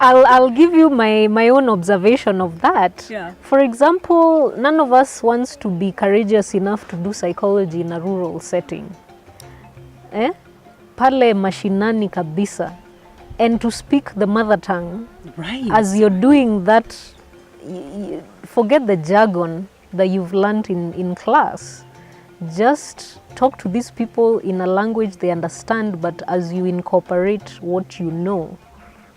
I'll give you my own observation of that. Yeah. For example, none of us wants to be courageous enough to do psychology in a rural setting. Pale mashinani kabisa. And to speak the mother tongue. Right. As you're doing that, forget the jargon that you've learned in class. Just talk to these people in a language they understand, but as you incorporate what you know,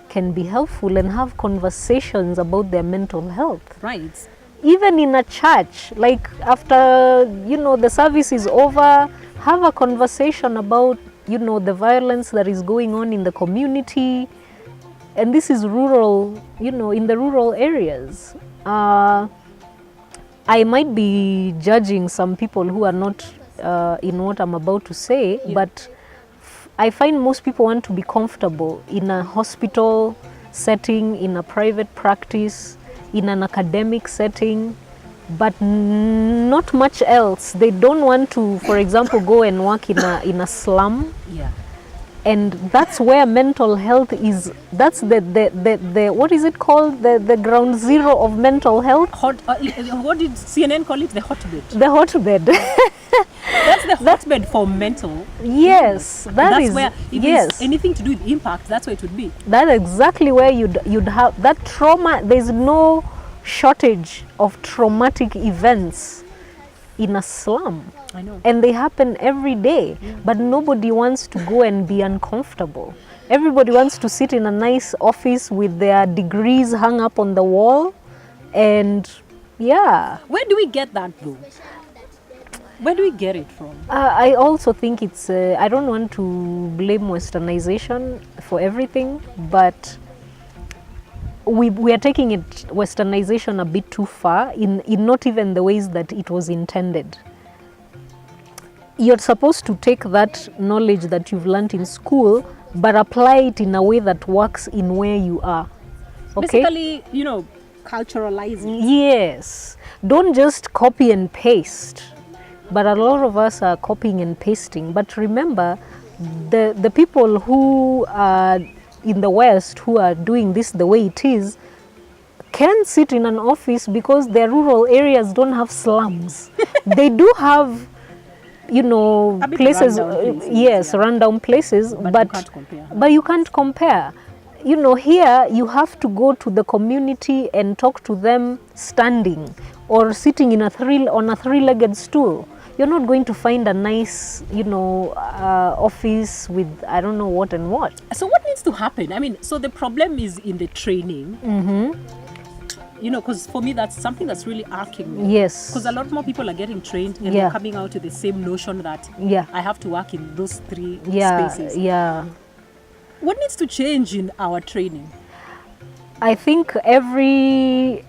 can be helpful, and have conversations about their mental health. Right. Even in a church, like after, the service is over, have a conversation about, the violence that is going on in the community. And this is rural, in the rural areas. I might be judging some people who are not in what I'm about to say, but I find most people want to be comfortable in a hospital setting, in a private practice, in an academic setting, but not much else. They don't want to, for example, go and work in a slum. Yeah. And that's where mental health is. That's the what is it called? The ground zero of mental health. What did CNN call it? The hotbed. The hotbed. That's the hotbed for mental. Yes, that's where. If anything to do with impact, that's where it would be. That's exactly where you'd have that trauma. There's no shortage of traumatic events in a slum. I know. And they happen every day, but nobody wants to go and be uncomfortable. Everybody wants to sit in a nice office with their degrees hung up on the wall. And yeah. Where do we get that though? Where do we get it from? I also think it's, I don't want to blame westernization for everything, but we are taking westernization a bit too far in not even the ways that it was intended. You're supposed to take that knowledge that you've learned in school, but apply it in a way that works in where you are. Okay? Basically, culturalizing. Yes. Don't just copy and paste. But a lot of us are copying and pasting. But remember, the people who are in the West who are doing this the way it is can sit in an office because their rural areas don't have slums. They do have places, rundown places, but you can't compare. Here you have to go to the community and talk to them standing or sitting on a three-legged stool. You're not going to find a nice, office with I don't know what and what. So what needs to happen? I mean, so the problem is in the training. Mm-hmm. Because for me, that's something that's really arcing me. Yes. Because a lot more people are getting trained and they're coming out with the same notion that I have to work in those three spaces. Yeah. What needs to change in our training? I think every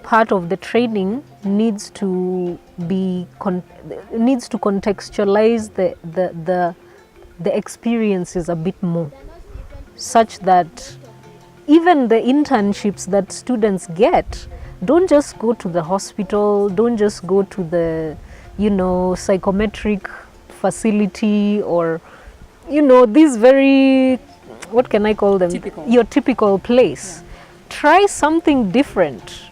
part of the training needs to contextualize the experiences a bit more, such that even the internships that students get, don't just go to the hospital, don't just go to the, psychometric facility or, these very, what can I call them? Your typical place. Yeah. Try something different.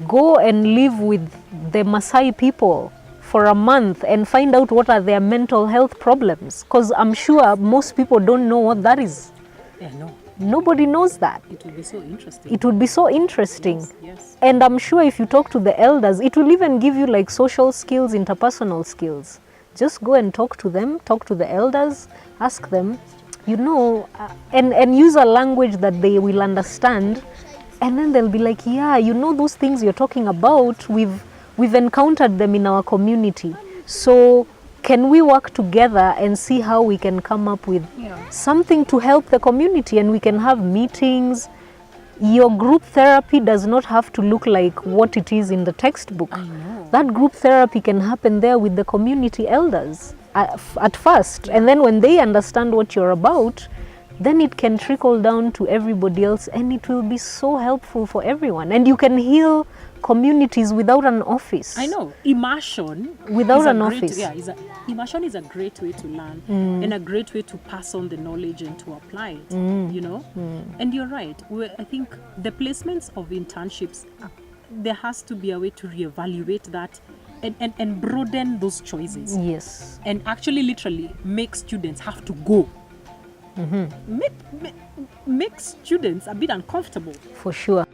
Go and live with the Maasai people for a month and find out what are their mental health problems. Because I'm sure most people don't know what that is. Yeah, no. Nobody knows that. It would be so interesting. It would be so interesting. Yes. And I'm sure if you talk to the elders, it will even give you like social skills, interpersonal skills. Just go and talk to them, talk to the elders, ask them, and use a language that they will understand. And then they'll be like, yeah, those things you're talking about, we've encountered them in our community. So can we work together and see how we can come up with something to help the community, and we can have meetings. Your group therapy does not have to look like what it is in the textbook. I know. That group therapy can happen there with the community elders at first. And then when they understand what you're about, then it can trickle down to everybody else, and it will be so helpful for everyone. And you can heal communities without an office. I know. Immersion without is an a great, office. Yeah, immersion is a great way to learn and a great way to pass on the knowledge and to apply it. You know, and you're right. I think the placements of internships, there has to be a way to reevaluate that and broaden those choices. Yes. And actually, literally, make students have to go. Make students a bit uncomfortable. For sure.